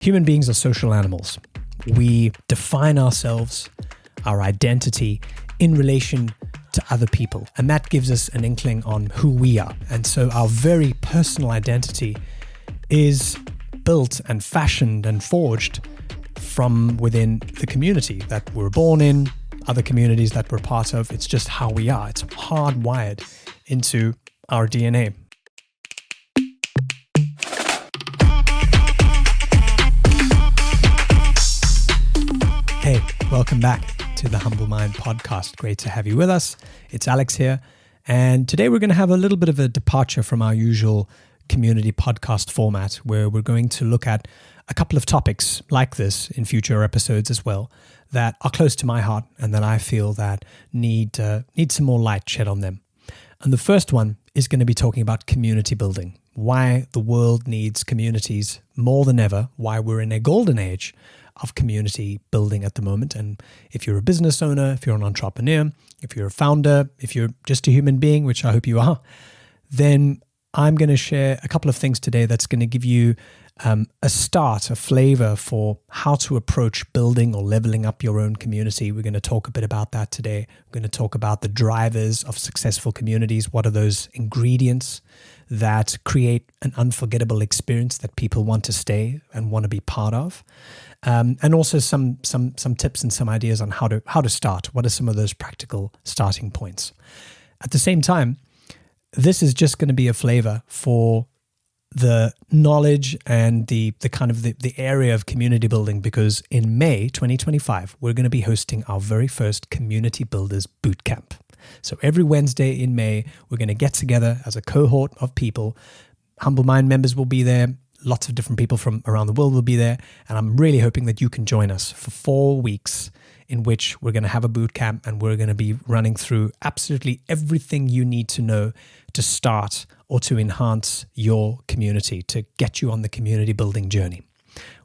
Human beings are social animals. We define ourselves, our identity, in relation to other people. And that gives us an inkling on who we are. And so our very personal identity is built and fashioned and forged from within the community that we're born in, other communities that we're part of. It's just how we are. It's hardwired into our DNA. Hey, welcome back to the Humble Mind podcast. Great to have you with us. It's Alex here. And today we're going to have a little bit of a departure from our usual community podcast format, where we're going to look at a couple of topics like this in future episodes as well that are close to my heart and that I feel that need some more light shed on them. And the first one is going to be talking about community building, why the world needs communities more than ever, why we're in a golden age of community building at the moment. And if you're a business owner, if you're an entrepreneur, if you're a founder, if you're just a human being, which I hope you are, then I'm going to share a couple of things today that's going to give you a flavor for how to approach building or leveling up your own community. We're going to talk a bit about that today. We're going to talk about the drivers of successful communities. What are those ingredients that create an unforgettable experience that people want to stay and want to be part of? And also some tips and some ideas on how to start. What are some of those practical starting points? At the same time, this is just going to be a flavor for the knowledge and the kind of the area of community building, because in May 2025, we're going to be hosting our very first Community Builders Bootcamp. So every Wednesday in May, we're going to get together as a cohort of people. Humble Mind members will be there. Lots of different people from around the world will be there. And I'm really hoping that you can join us for 4 weeks in which we're going to have a boot camp, and we're going to be running through absolutely everything you need to know to start or to enhance your community, to get you on the community building journey.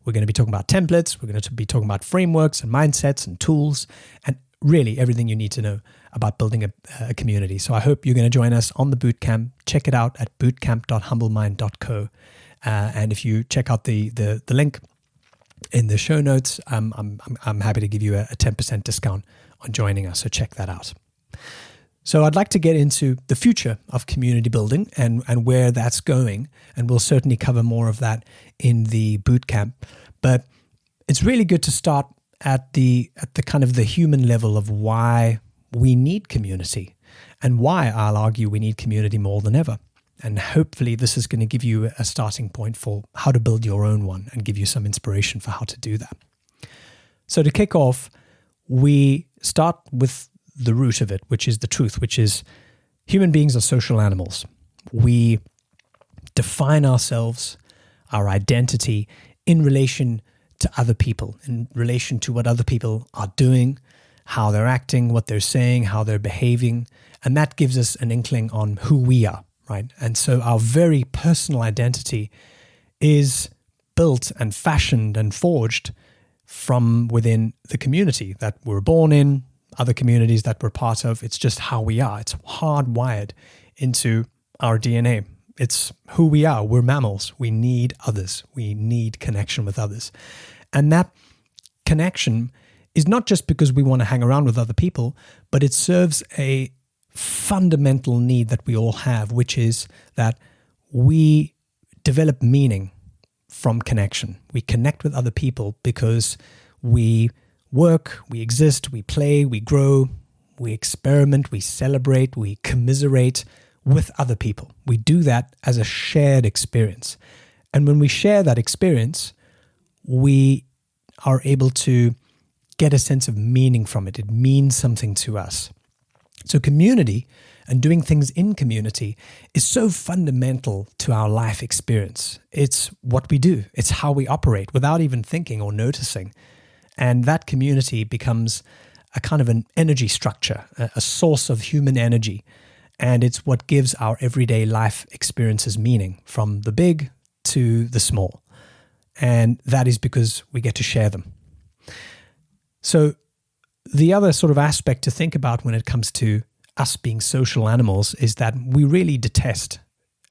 We're going to be talking about templates. We're going to be talking about frameworks and mindsets and tools, and really everything you need to know about building a community. So I hope you're going to join us on the bootcamp. Check it out at bootcamp.humblemind.co. And if you check out the link in the show notes, I'm happy to give you a 10% discount on joining us. So check that out. So I'd like to get into the future of community building and where that's going. And we'll certainly cover more of that in the bootcamp. But it's really good to start at the kind of the human level of why we need community, and why I'll argue we need community more than ever. And hopefully this is going to give you a starting point for how to build your own one and give you some inspiration for how to do that. So to kick off, we start with the root of it, which is the truth, which is human beings are social animals. We define ourselves, our identity, in relation to other people, in relation to what other people are doing, how they're acting, what they're saying, how they're behaving. And that gives us an inkling on who we are. Right. And so our very personal identity is built and fashioned and forged from within the community that we're born in, other communities that we're part of. It's just how we are. It's hardwired into our DNA. It's who we are. We're mammals. We need others. We need connection with others. And that connection is not just because we want to hang around with other people, but it serves a fundamental need that we all have, which is that we develop meaning from connection. We connect with other people because we work, we exist, we play, we grow, we experiment, we celebrate, we commiserate with other people. We do that as a shared experience. And when we share that experience, we are able to get a sense of meaning from it. It means something to us. So community and doing things in community is so fundamental to our life experience. It's what we do. It's how we operate without even thinking or noticing. And that community becomes a kind of an energy structure, a source of human energy. And it's what gives our everyday life experiences meaning, from the big to the small. And that is because we get to share them. So the other sort of aspect to think about when it comes to us being social animals is that we really detest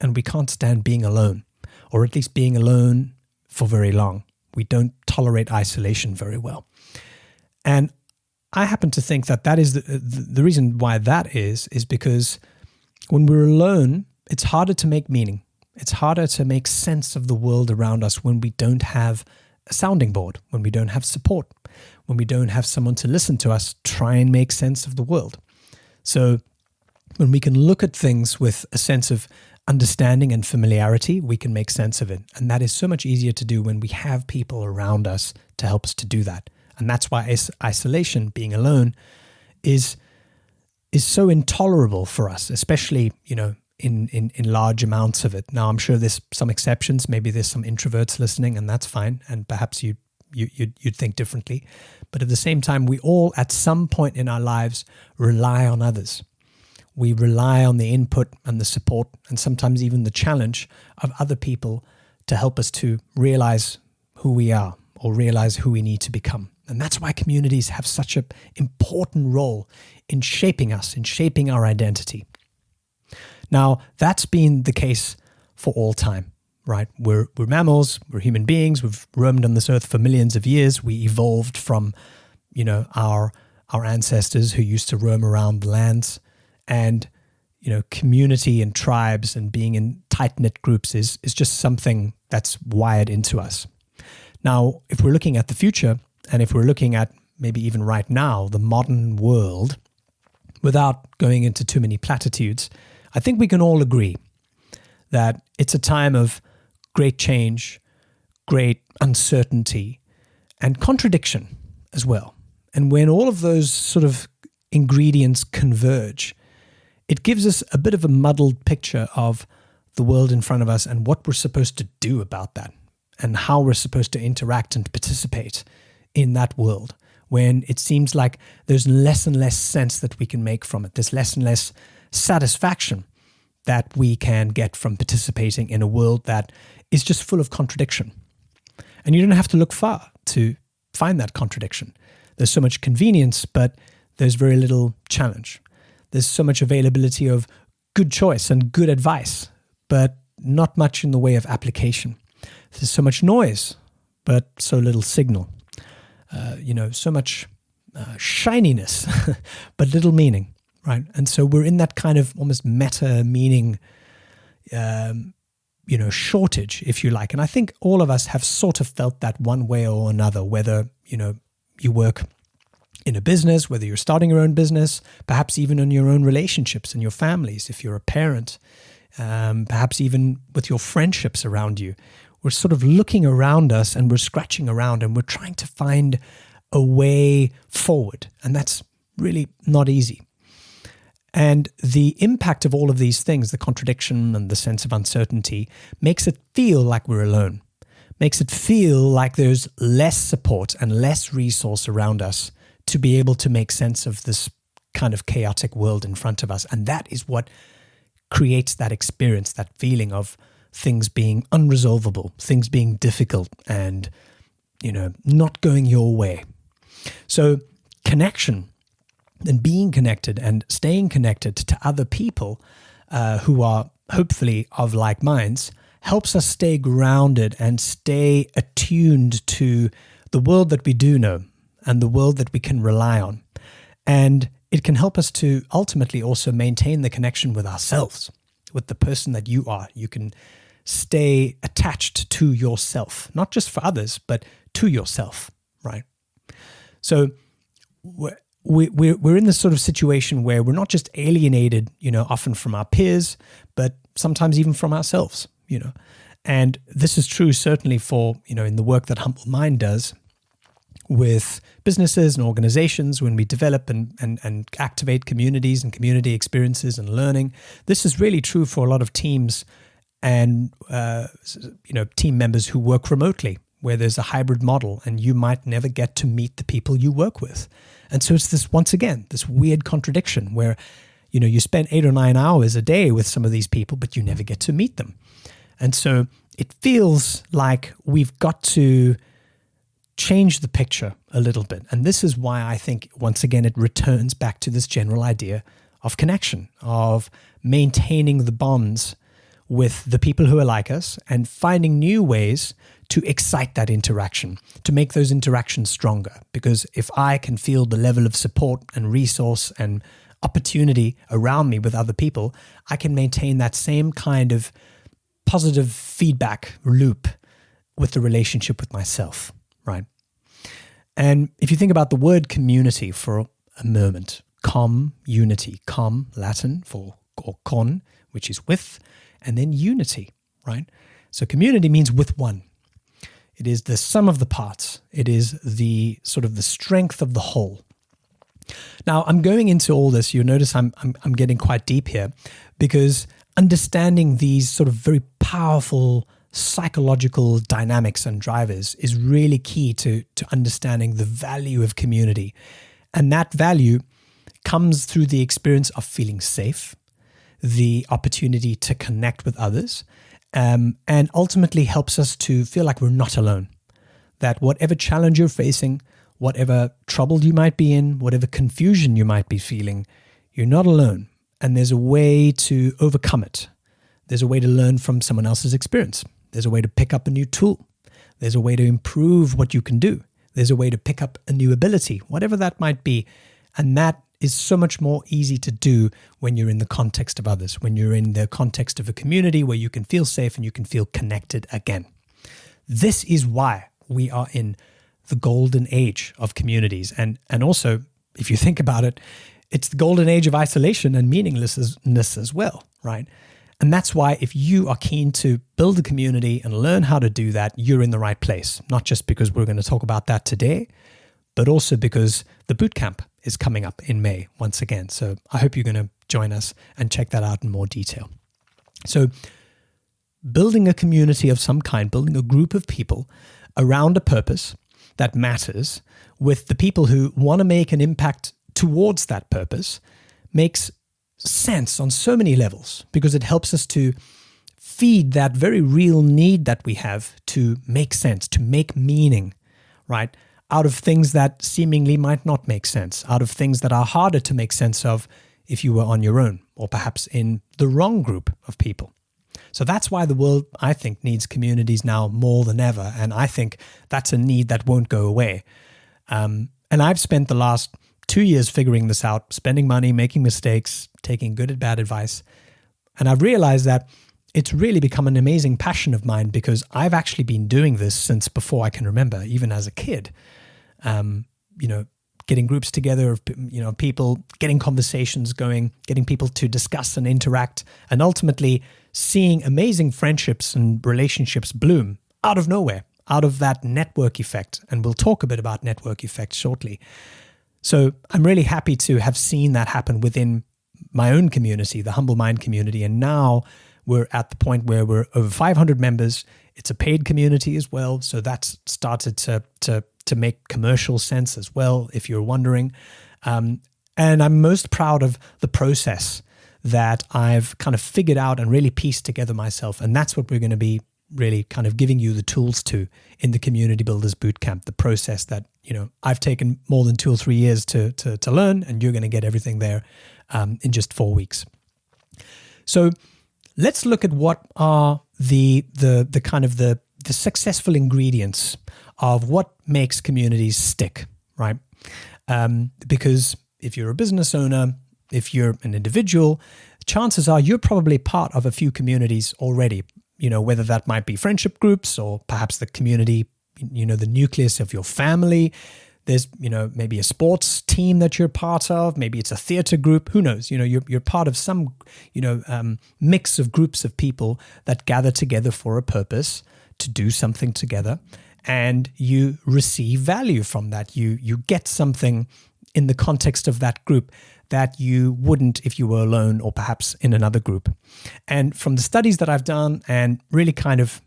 and we can't stand being alone, or at least being alone for very long. We don't tolerate isolation very well. And I happen to think that is the reason why that is because when we're alone, it's harder to make meaning. It's harder to make sense of the world around us when we don't have a sounding board, when we don't have support, when we don't have someone to listen to us try and make sense of the world. So when we can look at things with a sense of understanding and familiarity, we can make sense of it. And that is so much easier to do when we have people around us to help us to do that. And that's why isolation, being alone, is so intolerable for us, especially, in large amounts of it. Now, I'm sure there's some exceptions. Maybe there's some introverts listening, and that's fine. And perhaps you'd think differently. But at the same time, we all, at some point in our lives, rely on others. We rely on the input and the support, and sometimes even the challenge of other people to help us to realize who we are or realize who we need to become. And that's why communities have such an important role in shaping us, in shaping our identity. Now, that's been the case for all time, right? We're mammals, we're human beings, we've roamed on this earth for millions of years. We evolved from, our ancestors who used to roam around the lands. And, community and tribes and being in tight-knit groups is just something that's wired into us. Now, if we're looking at the future, and if we're looking at maybe even right now, the modern world, without going into too many platitudes, I think we can all agree that it's a time of great change, great uncertainty, and contradiction as well. And when all of those sort of ingredients converge, it gives us a bit of a muddled picture of the world in front of us and what we're supposed to do about that and how we're supposed to interact and participate in that world, when it seems like there's less and less sense that we can make from it. There's less and less satisfaction that we can get from participating in a world that is just full of contradiction. And you don't have to look far to find that contradiction. There's so much convenience, but there's very little challenge. There's so much availability of good choice and good advice, but not much in the way of application. There's so much noise, but so little signal. So much shininess, but little meaning, right? And so we're in that kind of almost meta meaning, shortage, if you like. And I think all of us have sort of felt that one way or another, whether, you work in a business, whether you're starting your own business, perhaps even in your own relationships and your families, if you're a parent, perhaps even with your friendships around you. We're sort of looking around us and we're scratching around and we're trying to find a way forward. And that's really not easy. And the impact of all of these things, the contradiction and the sense of uncertainty, makes it feel like we're alone, makes it feel like there's less support and less resource around us to be able to make sense of this kind of chaotic world in front of us. And that is what creates that experience, that feeling of things being unresolvable, things being difficult and, not going your way. So connection and being connected and staying connected to other people who are hopefully of like minds helps us stay grounded and stay attuned to the world that we do know and the world that we can rely on. And it can help us to ultimately also maintain the connection with ourselves, with the person that you are. You can stay attached to yourself, not just for others, but to yourself, right? So we're in this sort of situation where we're not just alienated, often from our peers, but sometimes even from ourselves, And this is true certainly for, in the work that Humble Mind does with businesses and organizations when we develop and activate communities and community experiences and learning. This is really true for a lot of teams and team members who work remotely, where there's a hybrid model and you might never get to meet the people you work with. And so it's this, once again, this weird contradiction where, you spend 8 or 9 hours a day with some of these people, but you never get to meet them. And so it feels like we've got to change the picture a little bit. And this is why I think, once again, it returns back to this general idea of connection, of maintaining the bonds with the people who are like us and finding new ways to excite that interaction, to make those interactions stronger. Because if I can feel the level of support and resource and opportunity around me with other people, I can maintain that same kind of positive feedback loop with the relationship with myself, right? And if you think about the word community for a moment, unity, Latin for or con, which is with, and then unity, right? So community means with one. It is the sum of the parts. It is the sort of the strength of the whole. Now, I'm going into all this. You'll notice I'm getting quite deep here, because understanding these sort of very powerful psychological dynamics and drivers is really key to understanding the value of community. And that value comes through the experience of feeling safe, the opportunity to connect with others, and ultimately helps us to feel like we're not alone. That whatever challenge you're facing, whatever trouble you might be in, whatever confusion you might be feeling, you're not alone. And there's a way to overcome it. There's a way to learn from someone else's experience. There's a way to pick up a new tool. There's a way to improve what you can do. There's a way to pick up a new ability, whatever that might be. And that is so much more easy to do when you're in the context of others, when you're in the context of a community where you can feel safe and you can feel connected again. This is why we are in the golden age of communities. And also, if you think about it, it's the golden age of isolation and meaninglessness as well, right? And that's why if you are keen to build a community and learn how to do that, you're in the right place. Not just because we're going to talk about that today, but also because the bootcamp is coming up in May once again. So I hope you're going to join us and check that out in more detail. So building a community of some kind, building a group of people around a purpose that matters, with the people who want to make an impact towards that purpose, makes sense on so many levels, because it helps us to feed that very real need that we have to make sense, to make meaning, right? Out of things that seemingly might not make sense, out of things that are harder to make sense of if you were on your own, or perhaps in the wrong group of people. So that's why the world, I think, needs communities now more than ever. And I think that's a need that won't go away. And I've spent the last 2 years figuring this out, spending money, making mistakes, taking good and bad advice. And I've realized that it's really become an amazing passion of mine, because I've actually been doing this since before I can remember, even as a kid. Getting groups together of, people, getting conversations going, getting people to discuss and interact, and ultimately seeing amazing friendships and relationships bloom out of nowhere, out of that network effect. And we'll talk a bit about network effects shortly. So I'm really happy to have seen that happen within my own community, the Humble Mind community. And now we're at the point where we're over 500 members. It's a paid community as well. So that's started to make commercial sense as well, if you're wondering. And I'm most proud of the process that I've kind of figured out and really pieced together myself. And that's what we're going to be really kind of giving you the tools to in the Community Builders Bootcamp, the process that, I've taken more than 2 or 3 years to learn, and you're going to get everything there in just 4 weeks. So let's look at what are the kind of the successful ingredients of what makes communities stick, right? Because if you're a business owner, if you're an individual, chances are you're probably part of a few communities already, whether that might be friendship groups or perhaps the community, the nucleus of your family. There's, maybe a sports team that you're part of. Maybe it's a theater group. Who knows? You're part of some, mix of groups of people that gather together for a purpose to do something together, and you receive value from that. You get something in the context of that group that you wouldn't if you were alone or perhaps in another group. And from the studies that I've done and really kind of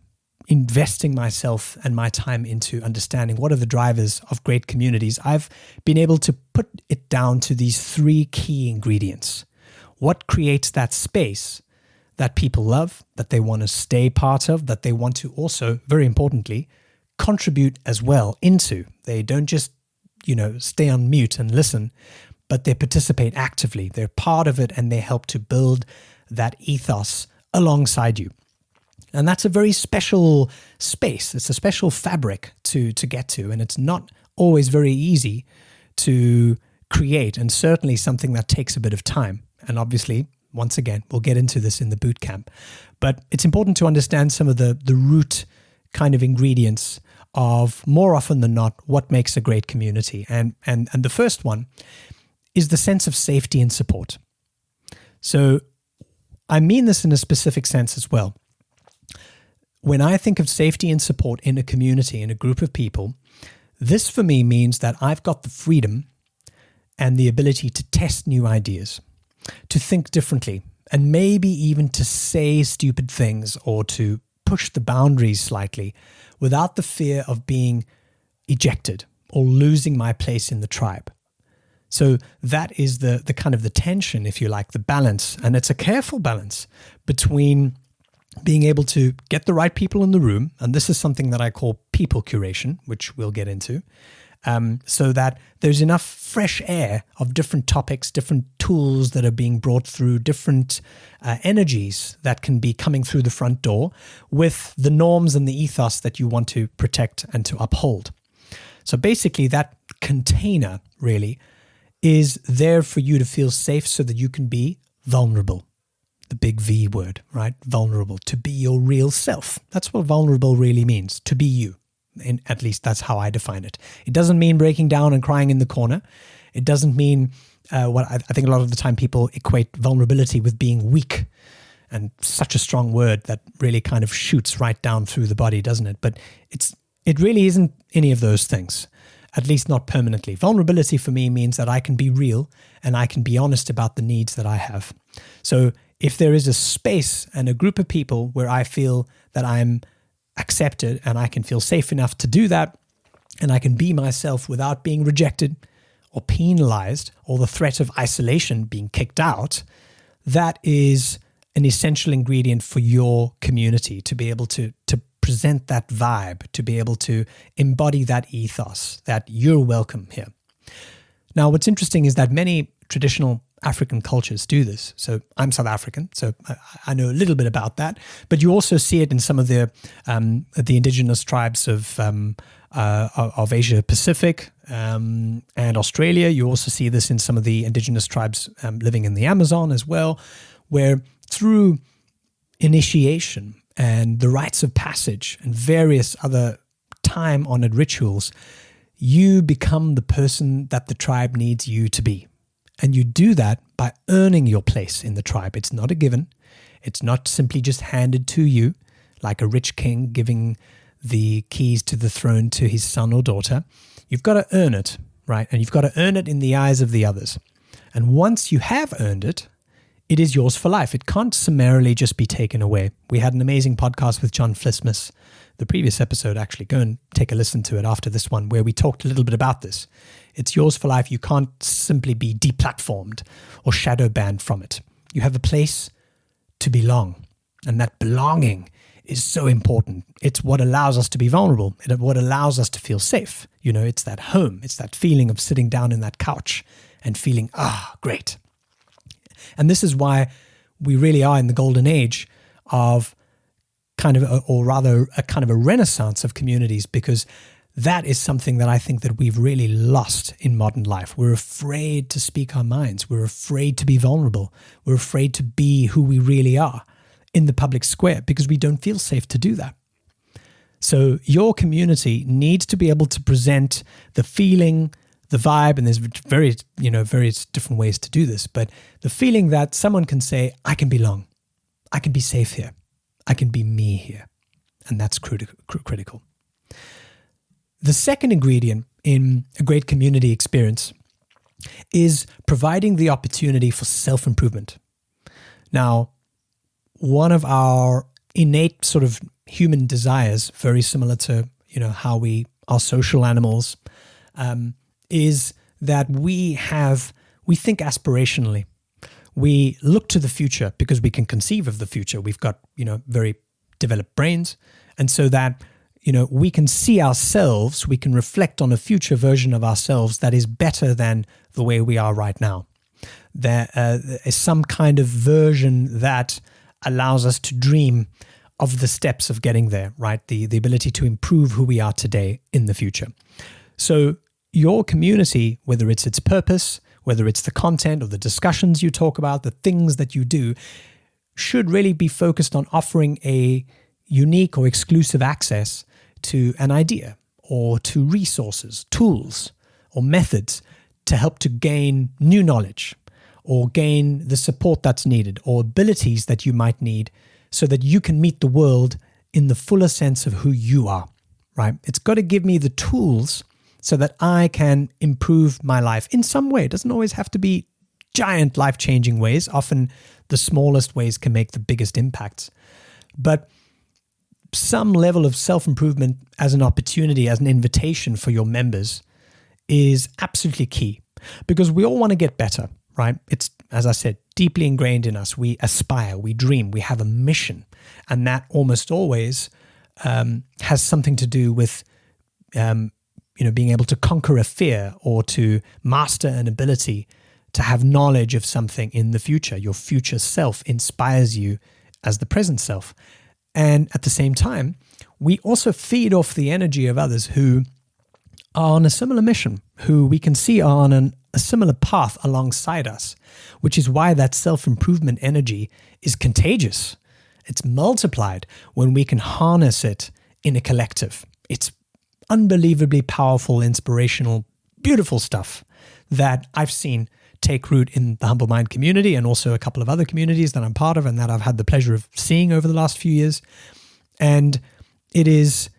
investing myself and my time into understanding what are the drivers of great communities, I've been able to put it down to these 3 key ingredients. What creates that space that people love, that they want to stay part of, that they want to also, very importantly, contribute as well into. They don't just, stay on mute and listen, but they participate actively. They're part of it, and they help to build that ethos alongside you. And that's a very special space. It's a special fabric to get to. And it's not always very easy to create, and certainly something that takes a bit of time. And obviously, once again, we'll get into this in the boot camp. But it's important to understand some of the root kind of ingredients of, more often than not, what makes a great community. And the first one is the sense of safety and support. So I mean this in a specific sense as well. When I think of safety and support in a community, in a group of people, this for me means that I've got the freedom and the ability to test new ideas, to think differently, and maybe even to say stupid things or to push the boundaries slightly without the fear of being ejected or losing my place in the tribe. So that is the kind of the tension, if you like, the balance. And it's a careful balance between being able to get the right people in the room. And this is something that I call people curation, which we'll get into, so that there's enough fresh air of different topics, different tools that are being brought through, different energies that can be coming through the front door with the norms and the ethos that you want to protect and to uphold. So basically that container really is there for you to feel safe so that you can be vulnerable. The big V word, right? Vulnerable, to be your real self. That's what vulnerable really means, to be you. And at least that's how I define it. It doesn't mean breaking down and crying in the corner. It doesn't mean what I think a lot of the time people equate vulnerability with being weak, and such a strong word that really kind of shoots right down through the body, doesn't it? But it really isn't any of those things. At least not permanently. Vulnerability for me means that I can be real and I can be honest about the needs that I have. So if there is a space and a group of people where I feel that I'm accepted and I can feel safe enough to do that, and I can be myself without being rejected or penalized or the threat of isolation, being kicked out, that is an essential ingredient for your community to be able to present that vibe, to be able to embody that ethos, that you're welcome here. Now, what's interesting is that many traditional African cultures do this. So I'm South African, so I know a little bit about that. But you also see it in some of the indigenous tribes of Asia Pacific and Australia. You also see this in some of the indigenous tribes living in the Amazon as well, where through initiation and the rites of passage and various other time-honored rituals, you become the person that the tribe needs you to be. And you do that by earning your place in the tribe. It's not a given. It's not simply just handed to you like a rich king giving the keys to the throne to his son or daughter. You've got to earn it, right? And you've got to earn it in the eyes of the others. And once you have earned it, it is yours for life. It can't summarily just be taken away. We had an amazing podcast with John Flismus, the previous episode, actually. Go and take a listen to it after this one, where we talked a little bit about this. It's yours for life. You can't simply be deplatformed or shadow banned from it. You have a place to belong. And that belonging is so important. It's what allows us to be vulnerable. It's what allows us to feel safe. You know, it's that home. It's that feeling of sitting down in that couch and feeling, great. And this is why we really are in the golden age of kind of, or rather a kind of a renaissance of communities, because that is something that I think that we've really lost in modern life. We're afraid to speak our minds. We're afraid to be vulnerable. We're afraid to be who we really are in the public square because we don't feel safe to do that. So your community needs to be able to present the feeling, the vibe, and there's various different ways to do this, but the feeling that someone can say, I can belong, I can be safe here, I can be me here. And that's critical. The second ingredient in a great community experience is providing the opportunity for self-improvement. Now, one of our innate sort of human desires, very similar to, how we are social animals, is that we think aspirationally. We look to the future because we can conceive of the future. We've got, very developed brains. And so that, we can see ourselves, we can reflect on a future version of ourselves that is better than the way we are right now. There is some kind of version that allows us to dream of the steps of getting there, right? The ability to improve who we are today in the future. So your community, whether it's its purpose, whether it's the content or the discussions you talk about, the things that you do, should really be focused on offering a unique or exclusive access to an idea or to resources, tools, or methods to help to gain new knowledge or gain the support that's needed or abilities that you might need so that you can meet the world in the fuller sense of who you are, right? It's got to give me the tools so that I can improve my life in some way. It doesn't always have to be giant life-changing ways. Often the smallest ways can make the biggest impacts. But some level of self-improvement as an opportunity, as an invitation for your members is absolutely key, because we all want to get better, right? It's, as I said, deeply ingrained in us. We aspire, we dream, we have a mission. And that almost always has something to do with being able to conquer a fear or to master an ability, to have knowledge of something in the future. Your future self inspires you as the present self. And at the same time, we also feed off the energy of others who are on a similar mission, who we can see are on a similar path alongside us, which is why that self-improvement energy is contagious. It's multiplied when we can harness it in a collective. It's unbelievably powerful, inspirational, beautiful stuff that I've seen take root in the Humble Mind community and also a couple of other communities that I'm part of and that I've had the pleasure of seeing over the last few years. And it is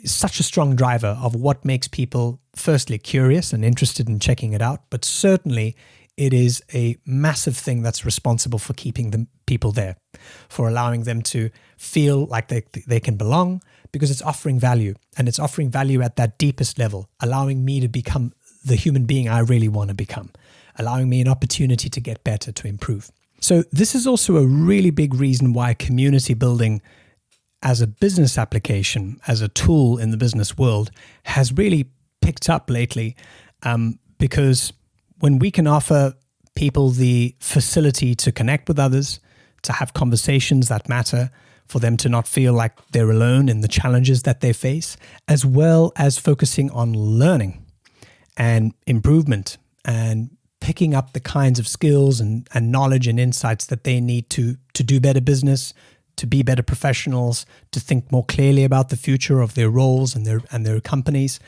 such a strong driver of what makes people firstly curious and interested in checking it out, but certainly it is a massive thing that's responsible for keeping the people there, for allowing them to feel like they can belong, because it's offering value, and it's offering value at that deepest level, allowing me to become the human being I really want to become, allowing me an opportunity to get better, to improve. So this is also a really big reason why community building as a business application, as a tool in the business world, has really picked up lately, because when we can offer people the facility to connect with others, to have conversations that matter, for them to not feel like they're alone in the challenges that they face, as well as focusing on learning and improvement and picking up the kinds of skills and knowledge and insights that they need to do better business, to be better professionals, to think more clearly about the future of their roles and their companies.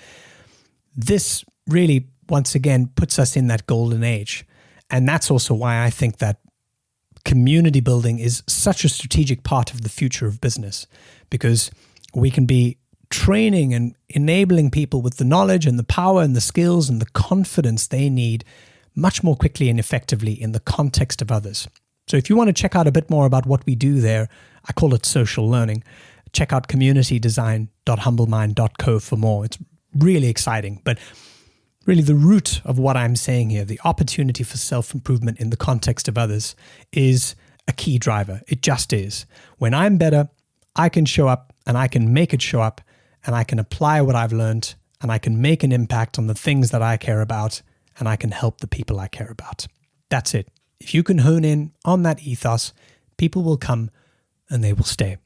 This really, once again, puts us in that golden age. And that's also why I think that community building is such a strategic part of the future of business, because we can be training and enabling people with the knowledge and the power and the skills and the confidence they need much more quickly and effectively in the context of others. So if you want to check out a bit more about what we do there, I call it social learning. Check out communitydesign.humblemind.co for more. It's really exciting, but really the root of what I'm saying here, the opportunity for self-improvement in the context of others, is a key driver. It just is. When I'm better, I can show up and I can make it show up, and I can apply what I've learned, and I can make an impact on the things that I care about, and I can help the people I care about. That's it. If you can hone in on that ethos, people will come and they will stay.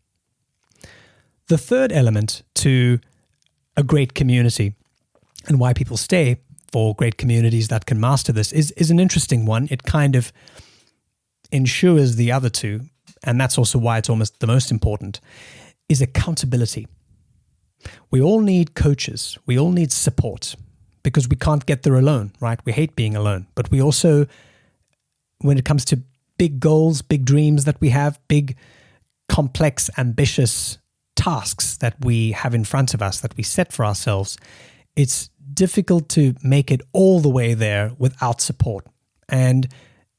The third element to a great community, and why people stay for great communities that can master this, is an interesting one. It kind of ensures the other two, and that's also why it's almost the most important, is accountability. We all need coaches. We all need support, because we can't get there alone, right? We hate being alone. But we also, when it comes to big goals, big dreams that we have, big, complex, ambitious tasks that we have in front of us, that we set for ourselves, it's difficult to make it all the way there without support. And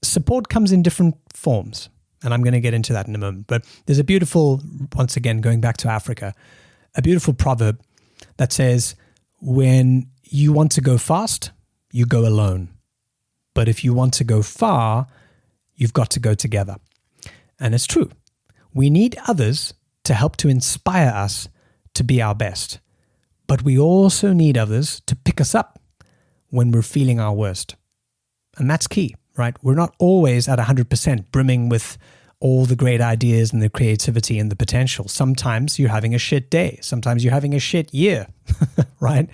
support comes in different forms. And I'm going to get into that in a moment. But there's a beautiful, once again, going back to Africa, a beautiful proverb that says, when you want to go fast, you go alone. But if you want to go far, you've got to go together. And it's true. We need others to help to inspire us to be our best. But we also need others to pick us up when we're feeling our worst. And that's key, right? We're not always at 100% brimming with all the great ideas and the creativity and the potential. Sometimes you're having a shit day. Sometimes you're having a shit year, right?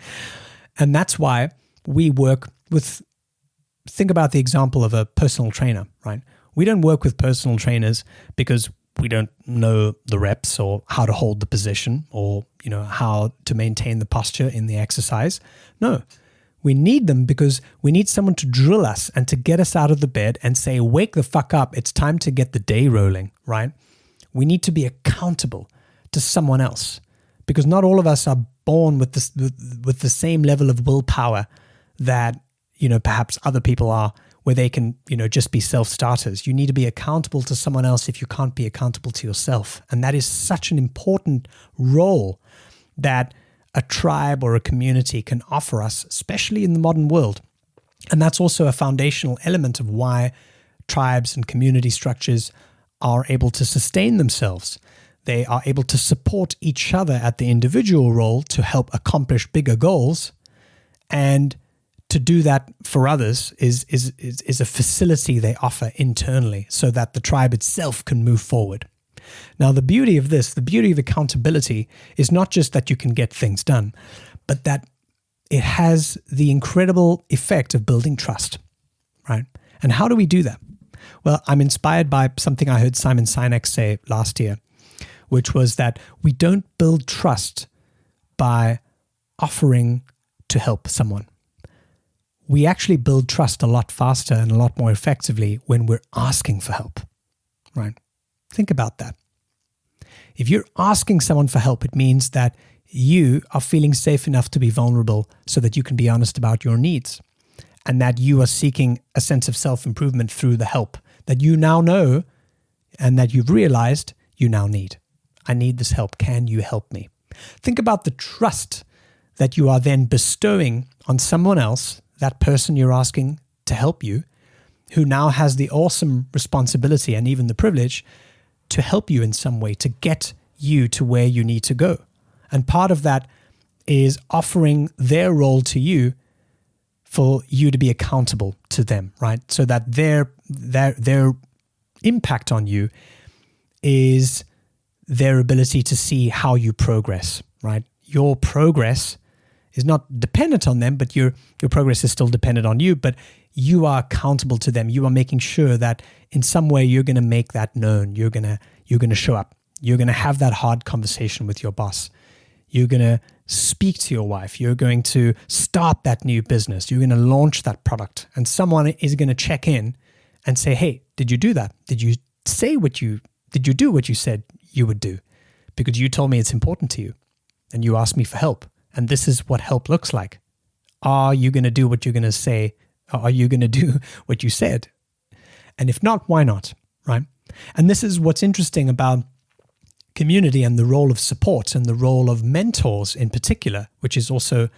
And that's why we work with, think about the example of a personal trainer, right? We don't work with personal trainers because we don't know the reps or how to hold the position or, how to maintain the posture in the exercise. No, we need them because we need someone to drill us and to get us out of the bed and say, wake the fuck up. It's time to get the day rolling, right? We need to be accountable to someone else because not all of us are born with this, with the same level of willpower that, perhaps other people are, where they can, just be self-starters. You need to be accountable to someone else if you can't be accountable to yourself. And that is such an important role that a tribe or a community can offer us, especially in the modern world. And that's also a foundational element of why tribes and community structures are able to sustain themselves. They are able to support each other at the individual role to help accomplish bigger goals. And to do that for others is a facility they offer internally so that the tribe itself can move forward. Now, the beauty of this, the beauty of accountability is not just that you can get things done, but that it has the incredible effect of building trust, right? And how do we do that? Well, I'm inspired by something I heard Simon Sinek say last year, which was that we don't build trust by offering to help someone. We actually build trust a lot faster and a lot more effectively when we're asking for help, right? Think about that. If you're asking someone for help, it means that you are feeling safe enough to be vulnerable so that you can be honest about your needs and that you are seeking a sense of self-improvement through the help that you now know and that you've realized you now need. I need this help. Can you help me? Think about the trust that you are then bestowing on someone else, that person you're asking to help you, who now has the awesome responsibility and even the privilege to help you in some way, to get you to where you need to go. And part of that is offering their role to you for you to be accountable to them, right? So that their impact on you is their ability to see how you progress, right? Your progress is not dependent on them, but your progress is still dependent on you, but you are accountable to them. You are making sure that in some way you're going to make that known. You're going to show up. You're going to have that hard conversation with your boss. You're going to speak to your wife. You're going to start that new business. You're going to launch that product, and someone is going to check in and say, "Hey, did you do that? Did you do what you said you would do? Because you told me it's important to you and you asked me for help. And this is what help looks like. Are you going to do what you're going to say? Are you going to do what you said? And if not, why not?" Right? And this is what's interesting about community and the role of support and the role of mentors in particular, which is also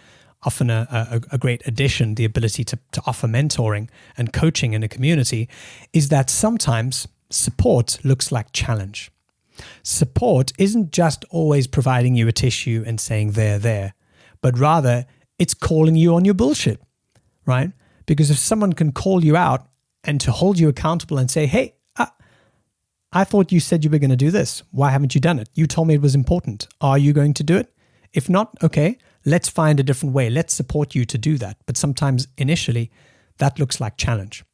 often a great addition, the ability to offer mentoring and coaching in a community, is that sometimes support looks like challenge. Support isn't just always providing you a tissue and saying there, but rather it's calling you on your bullshit, right? Because if someone can call you out and to hold you accountable and say, "Hey, I thought you said you were going to do this. Why haven't you done it? You told me it was important. Are you going to do it? If not, okay, let's find a different way. Let's support you to do that." But sometimes initially that looks like challenge,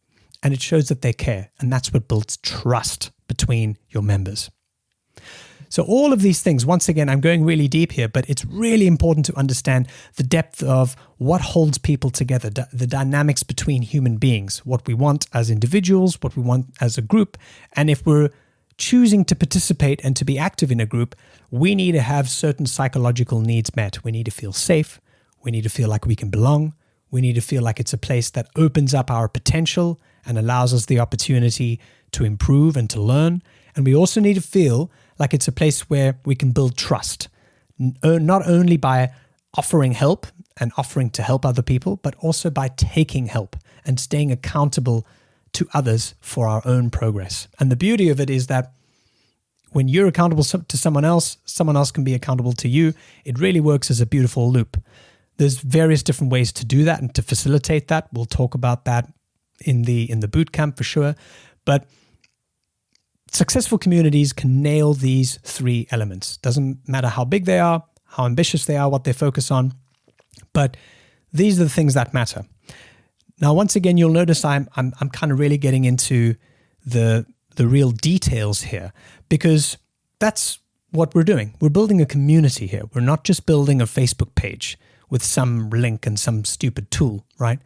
and it shows that they care. And that's what builds trust between your members. So all of these things, once again, I'm going really deep here, but it's really important to understand the depth of what holds people together, the dynamics between human beings, what we want as individuals, what we want as a group. And if we're choosing to participate and to be active in a group, we need to have certain psychological needs met. We need to feel safe. We need to feel like we can belong. We need to feel like it's a place that opens up our potential and allows us the opportunity to improve and to learn. And we also need to feel like it's a place where we can build trust, not only by offering help and offering to help other people, but also by taking help and staying accountable to others for our own progress. And the beauty of it is that when you're accountable to someone else can be accountable to you. It really works as a beautiful loop. There's various different ways to do that and to facilitate that. We'll talk about that in the boot camp for sure. But successful communities can nail these three elements. Doesn't matter how big they are, how ambitious they are, what they focus on, but these are the things that matter. Now, once again, you'll notice I'm kind of really getting into the real details here, because that's what we're doing. We're building a community here. We're not just building a Facebook page with some link and some stupid tool, right?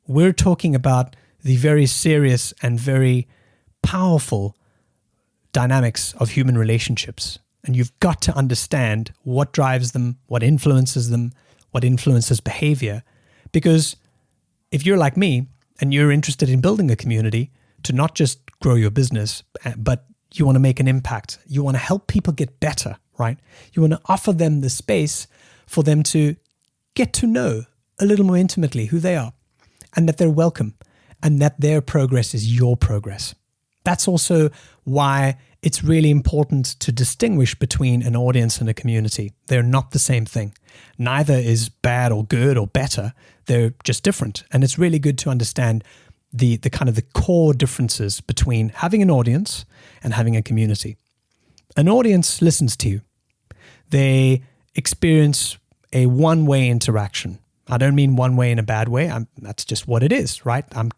We're talking about the very serious and very powerful dynamics of human relationships. And you've got to understand what drives them, what influences behavior. Because if you're like me and you're interested in building a community to not just grow your business, but you want to make an impact, you want to help people get better, right? You want to offer them the space for them to get to know a little more intimately who they are, and that they're welcome, and that their progress is your progress. That's also why it's really important to distinguish between an audience and a community. They're not the same thing. Neither is bad or good or better. They're just different. And it's really good to understand the kind of the core differences between having an audience and having a community. An audience listens to you. They experience a one-way interaction. I don't mean one way in a bad way. That's just what it is, right? I'm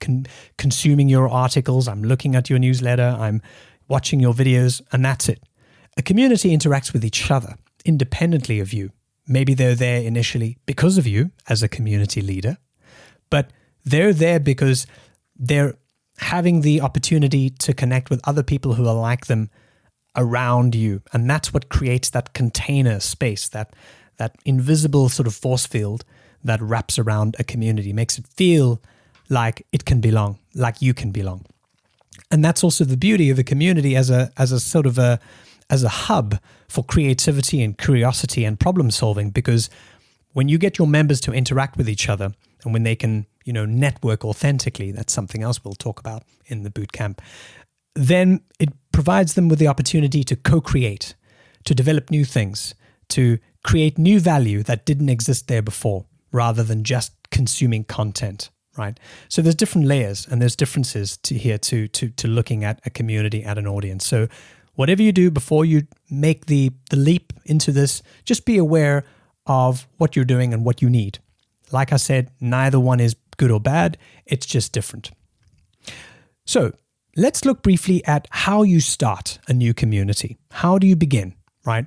consuming your articles. I'm looking at your newsletter. I'm watching your videos, and that's it. A community interacts with each other independently of you. Maybe they're there initially because of you as a community leader, but they're there because they're having the opportunity to connect with other people who are like them around you. And that's what creates that container space, that invisible sort of force field that wraps around a community, makes it feel like it can belong, like you can belong. And that's also the beauty of a community as a hub for creativity and curiosity and problem solving, because when you get your members to interact with each other and when they can, network authentically, that's something else we'll talk about in the bootcamp, then it provides them with the opportunity to co-create, to develop new things, to create new value that didn't exist there before, rather than just consuming content, right? So there's different layers and there's differences to looking at a community, at an audience. So whatever you do before you make the leap into this, just be aware of what you're doing and what you need. Like I said, neither one is good or bad. It's just different. So let's look briefly at how you start a new community. How do you begin, right?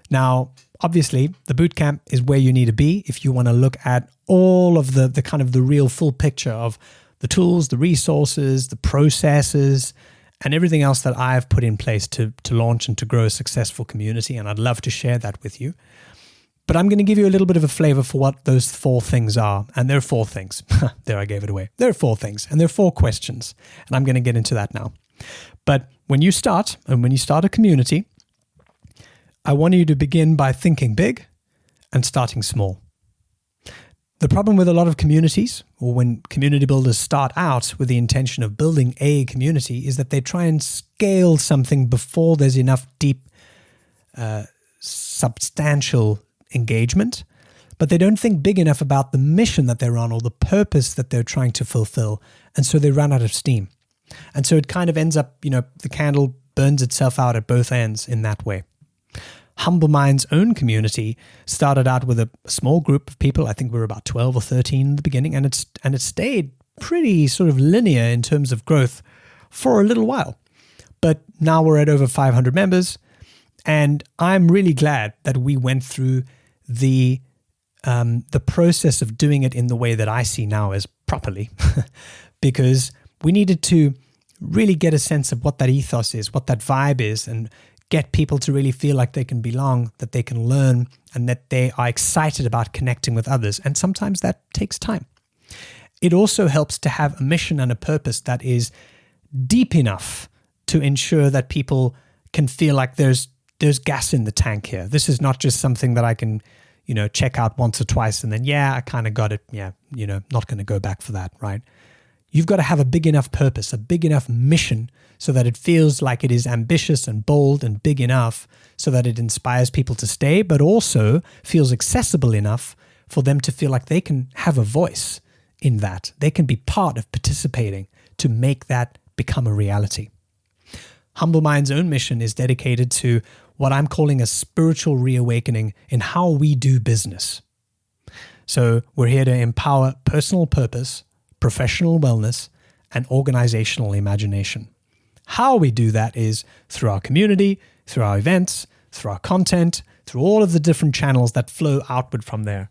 Now, obviously, the bootcamp is where you need to be if you want to look at all of the kind of the real full picture of the tools, the resources, the processes, and everything else that I've put in place to launch and to grow a successful community. And I'd love to share that with you. But I'm going to give you a little bit of a flavor for what those 4 things are. And there are 4 things. There, I gave it away. There are 4 things, and there are 4 questions. And I'm going to get into that now. But when you start a community, I want you to begin by thinking big and starting small. The problem with a lot of communities, or when community builders start out with the intention of building a community, is that they try and scale something before there's enough deep, substantial engagement, but they don't think big enough about the mission that they're on or the purpose that they're trying to fulfill. And so they run out of steam. And so it kind of ends up, the candle burns itself out at both ends in that way. Humble Mind's own community started out with a small group of people. I think we were about 12 or 13 in the beginning, and it stayed pretty sort of linear in terms of growth for a little while. But now we're at over 500 members, and I'm really glad that we went through the process of doing it in the way that I see now as properly, because we needed to really get a sense of what that ethos is, what that vibe is, and get people to really feel like they can belong, that they can learn, and that they are excited about connecting with others. And sometimes that takes time. It also helps to have a mission and a purpose that is deep enough to ensure that people can feel like there's gas in the tank here. This is not just something that I can, check out once or twice and then, I kind of got it. Yeah, not going to go back for that, right? You've got to have a big enough purpose, a big enough mission, so that it feels like it is ambitious and bold and big enough so that it inspires people to stay, but also feels accessible enough for them to feel like they can have a voice in that. They can be part of participating to make that become a reality. Humble Mind's own mission is dedicated to what I'm calling a spiritual reawakening in how we do business. So we're here to empower personal purpose, professional wellness, and organizational imagination. How we do that is through our community, through our events, through our content, through all of the different channels that flow outward from there.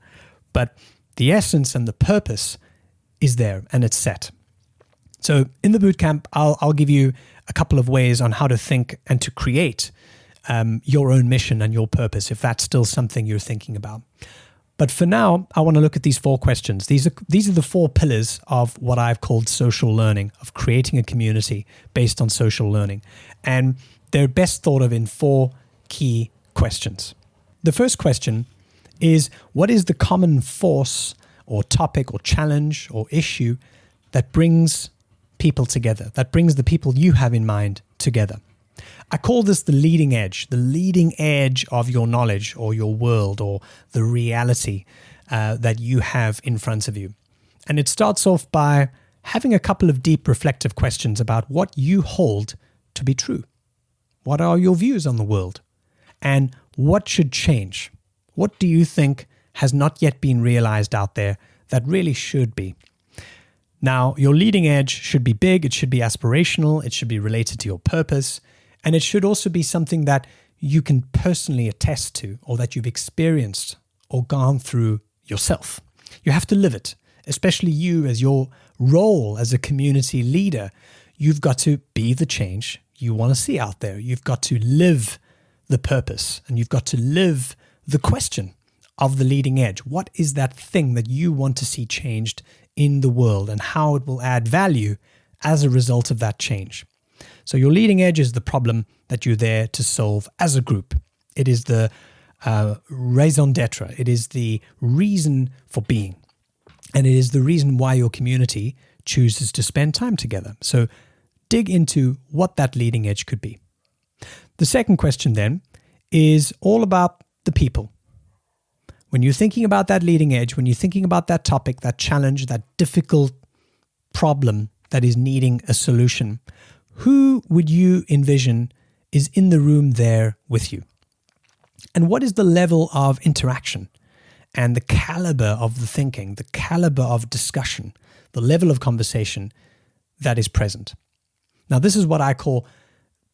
But the essence and the purpose is there and it's set. So in the bootcamp, I'll give you a couple of ways on how to think and to create your own mission and your purpose, if that's still something you're thinking about. But for now, I want to look at these 4 questions. These are the 4 pillars of what I've called social learning, of creating a community based on social learning. And they're best thought of in 4 key questions. The first question is, what is the common force or topic or challenge or issue that brings people together, that brings the people you have in mind together? I call this the leading edge of your knowledge or your world or the reality that you have in front of you. And it starts off by having a couple of deep reflective questions about what you hold to be true. What are your views on the world? And what should change? What do you think has not yet been realized out there that really should be? Now, your leading edge should be big, it should be aspirational, it should be related to your purpose, and it should also be something that you can personally attest to or that you've experienced or gone through yourself. You have to live it, especially you as your role as a community leader. You've got to be the change you want to see out there. You've got to live the purpose and you've got to live the question of the leading edge. What is that thing that you want to see changed in the world and how it will add value as a result of that change? So your leading edge is the problem that you're there to solve as a group. It is the raison d'etre. It is the reason for being. And it is the reason why your community chooses to spend time together. So dig into what that leading edge could be. The second question then is all about the people. When you're thinking about that leading edge, when you're thinking about that topic, that challenge, that difficult problem that is needing a solution, who would you envision is in the room there with you? And what is the level of interaction and the caliber of the thinking, the caliber of discussion, the level of conversation that is present? Now, this is what I call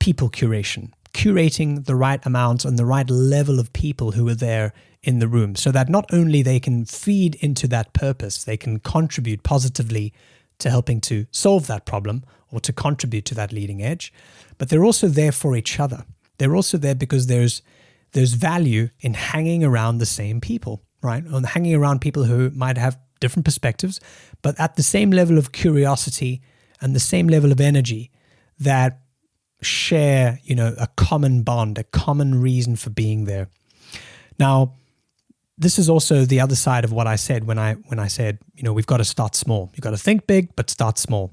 people curation, curating the right amount and the right level of people who are there in the room so that not only they can feed into that purpose, they can contribute positively to helping to solve that problem or to contribute to that leading edge, but they're also there for each other. They're also there because there's value in hanging around the same people, right? And hanging around people who might have different perspectives, but at the same level of curiosity and the same level of energy that share, a common bond, a common reason for being there. Now, this is also the other side of what I said when I said, we've got to start small. You've got to think big, but start small.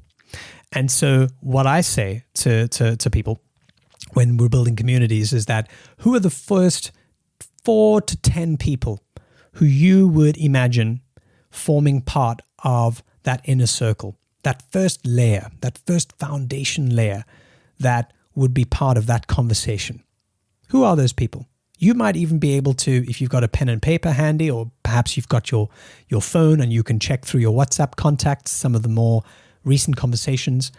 And so what I say to people when we're building communities is that who are the first 4 to 10 people who you would imagine forming part of that inner circle, that first layer, that first foundation layer that would be part of that conversation? Who are those people? You might even be able to, if you've got a pen and paper handy, or perhaps you've got your phone and you can check through your WhatsApp contacts, some of the more recent conversations,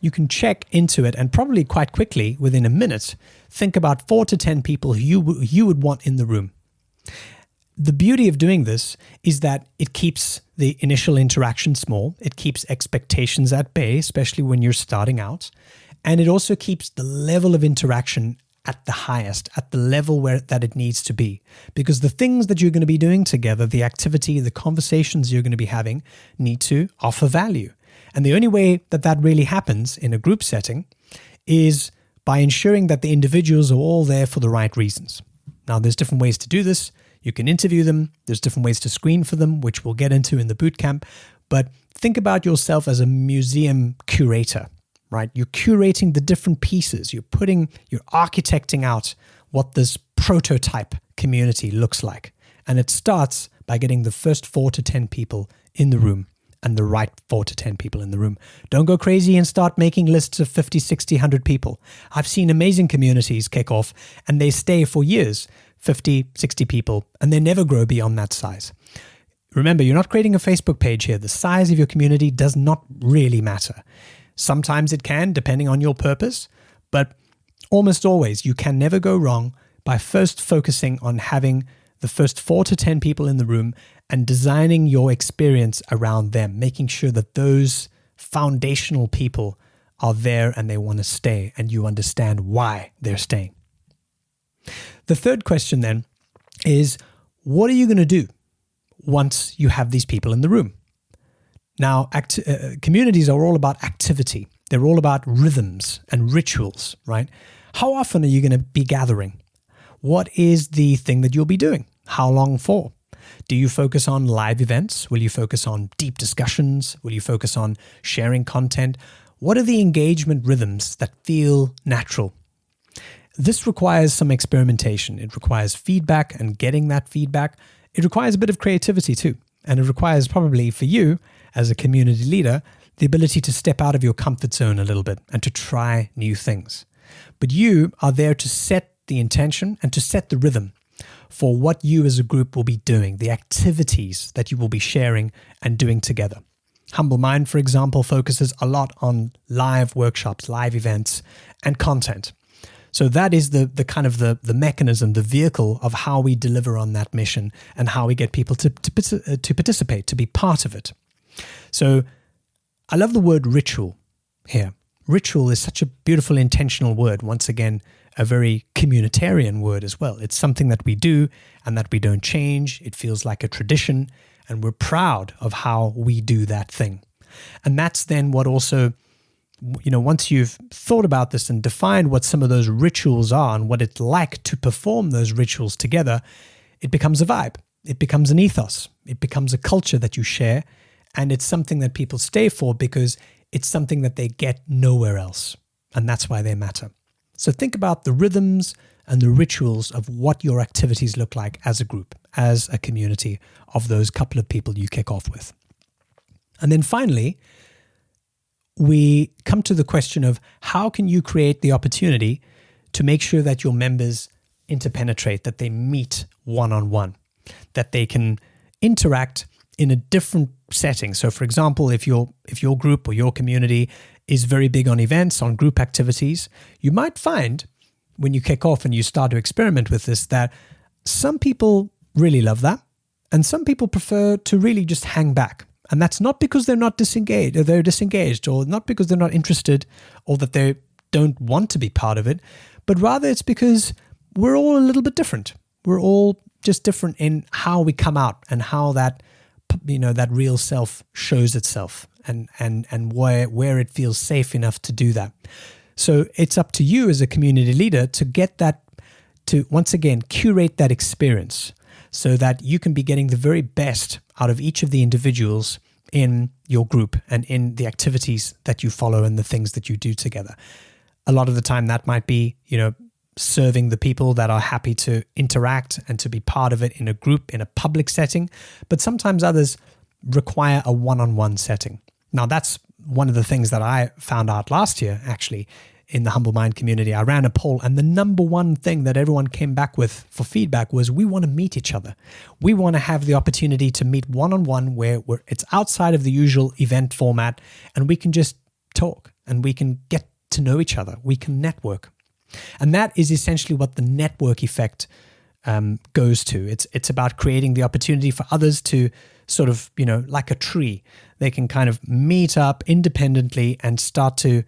you can check into it and probably quite quickly, within a minute, think about 4 to 10 people who you would want in the room. The beauty of doing this is that it keeps the initial interaction small. It keeps expectations at bay, especially when you're starting out. And it also keeps the level of interaction at the highest, at the level that it needs to be. Because the things that you're going to be doing together, the activity, the conversations you're going to be having need to offer value. And the only way that really happens in a group setting is by ensuring that the individuals are all there for the right reasons. Now, there's different ways to do this. You can interview them. There's different ways to screen for them, which we'll get into in the bootcamp. But think about yourself as a museum curator, right? You're curating the different pieces. You're architecting out what this prototype community looks like. And it starts by getting the first 4 to 10 people in the room and the right 4 to 10 people in the room. Don't go crazy and start making lists of 50, 60, 100 people. I've seen amazing communities kick off and they stay for years, 50, 60 people, and they never grow beyond that size. Remember, you're not creating a Facebook page here. The size of your community does not really matter. Sometimes it can, depending on your purpose, but almost always you can never go wrong by first focusing on having the first 4 to 10 people in the room and designing your experience around them, making sure that those foundational people are there and they want to stay and you understand why they're staying. The third question then is, what are you going to do once you have these people in the room? Now, communities are all about activity. They're all about rhythms and rituals, right? How often are you going to be gathering? What is the thing that you'll be doing? How long for? Do you focus on live events? Will you focus on deep discussions? Will you focus on sharing content? What are the engagement rhythms that feel natural? This requires some experimentation. It requires feedback and getting that feedback. It requires a bit of creativity too. And it requires probably for you as a community leader, the ability to step out of your comfort zone a little bit and to try new things. But you are there to set the intention and to set the rhythm for what you as a group will be doing, the activities that you will be sharing and doing together. Humble Mind, for example, focuses a lot on live workshops, live events, and content. So that is the kind of the mechanism, the vehicle of how we deliver on that mission and how we get people to participate, to be part of it. So I love the word ritual here. Ritual is such a beautiful, intentional word. Once again, a very communitarian word as well. It's something that we do and that we don't change. It feels like a tradition, and we're proud of how we do that thing. And that's then what also, once you've thought about this and defined what some of those rituals are and what it's like to perform those rituals together, it becomes a vibe. It becomes an ethos. It becomes a culture that you share, and it's something that people stay for because it's something that they get nowhere else. And that's why they matter. So think about the rhythms and the rituals of what your activities look like as a group, as a community of those couple of people you kick off with. And then finally, we come to the question of how can you create the opportunity to make sure that your members interpenetrate, that they meet one-on-one, that they can interact in a different setting. So for example, if your group or your community is very big on events, on group activities, you might find when you kick off and you start to experiment with this that some people really love that and some people prefer to really just hang back. And that's not because they're not disengaged, or they're disengaged, or not because they're not interested, or that they don't want to be part of it, but rather it's because we're all a little bit different. We're all just different in how we come out and how that real self shows itself, and where it feels safe enough to do that. So it's up to you as a community leader to get that, to once again curate that experience so that you can be getting the very best out of each of the individuals in your group and in the activities that you follow and the things that you do together. A lot of the time that might be, serving the people that are happy to interact and to be part of it in a group, in a public setting, but sometimes others require a one-on-one setting. Now, that's one of the things that I found out last year, actually, in the Humble Mind community. I ran a poll, and the number one thing that everyone came back with for feedback was we want to meet each other. We want to have the opportunity to meet one-on-one where it's outside of the usual event format, and we can just talk, and we can get to know each other. We can network. And that is essentially what the network effect goes to. It's about creating the opportunity for others to sort of, like a tree, they can kind of meet up independently and start to,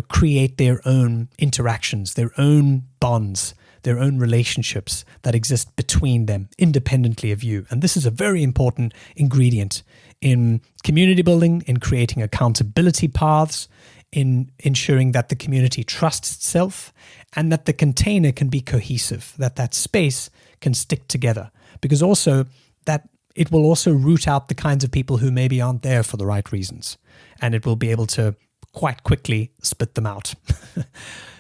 create their own interactions, their own bonds, their own relationships that exist between them independently of you. And this is a very important ingredient in community building, in creating accountability paths, in ensuring that the community trusts itself and that the container can be cohesive, that space can stick together, because also that it will also root out the kinds of people who maybe aren't there for the right reasons, and it will be able to quite quickly spit them out.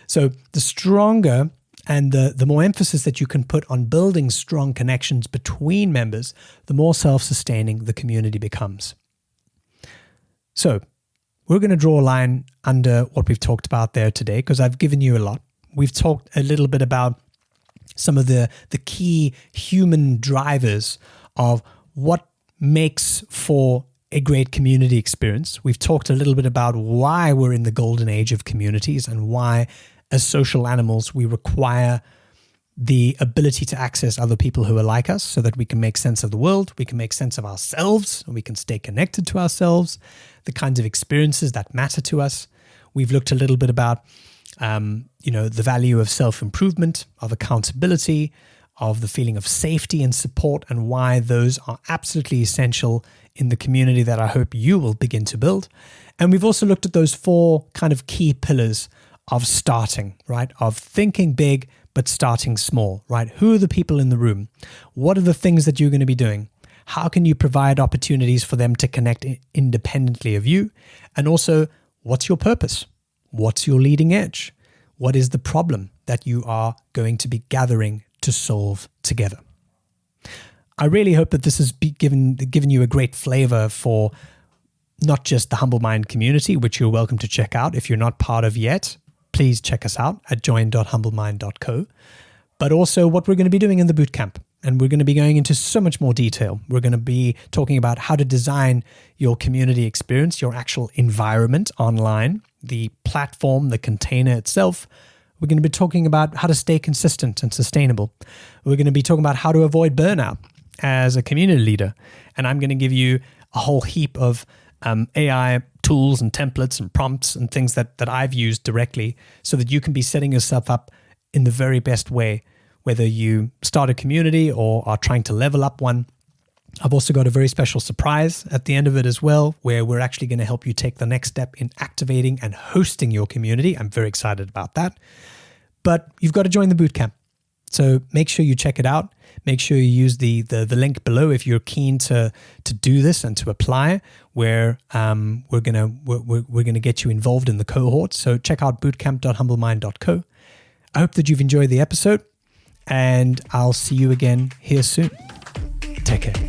So the stronger and the more emphasis that you can put on building strong connections between members, the more self-sustaining the community becomes. So we're going to draw a line under what we've talked about there today, because I've given you a lot. We've talked a little bit about some of the key human drivers of what makes for a great community experience. We've talked a little bit about why we're in the golden age of communities and why, as social animals, we require the ability to access other people who are like us so that we can make sense of the world, we can make sense of ourselves, and we can stay connected to ourselves, the kinds of experiences that matter to us. We've looked a little bit about, the value of self-improvement, of accountability, of the feeling of safety and support, and why those are absolutely essential in the community that I hope you will begin to build. And we've also looked at those 4 kind of key pillars of starting, right? Of thinking big, but starting small, right? Who are the people in the room? What are the things that you're going to be doing? How can you provide opportunities for them to connect independently of you? And also, what's your purpose? What's your leading edge? What is the problem that you are going to be gathering to solve together? I really hope that this has given you a great flavor for not just the Humble Mind community, which you're welcome to check out. If you're not part of yet, please check us out at join.humblemind.co, but also what we're going to be doing in the bootcamp. And we're going to be going into so much more detail. We're going to be talking about how to design your community experience, your actual environment online, the platform, the container itself. We're going to be talking about how to stay consistent and sustainable. We're going to be talking about how to avoid burnout as a community leader. And I'm going to give you a whole heap of AI tools and templates and prompts and things that I've used directly so that you can be setting yourself up in the very best way, whether you start a community or are trying to level up one. I've also got a very special surprise at the end of it as well, where we're actually going to help you take the next step in activating and hosting your community. I'm very excited about that. But you've got to join the bootcamp. So make sure you check it out. Make sure you use the link below if you're keen to do this and to apply, where we're gonna get you involved in the cohort. So check out bootcamp.humblemind.co. I hope that you've enjoyed the episode, and I'll see you again here soon. Take care.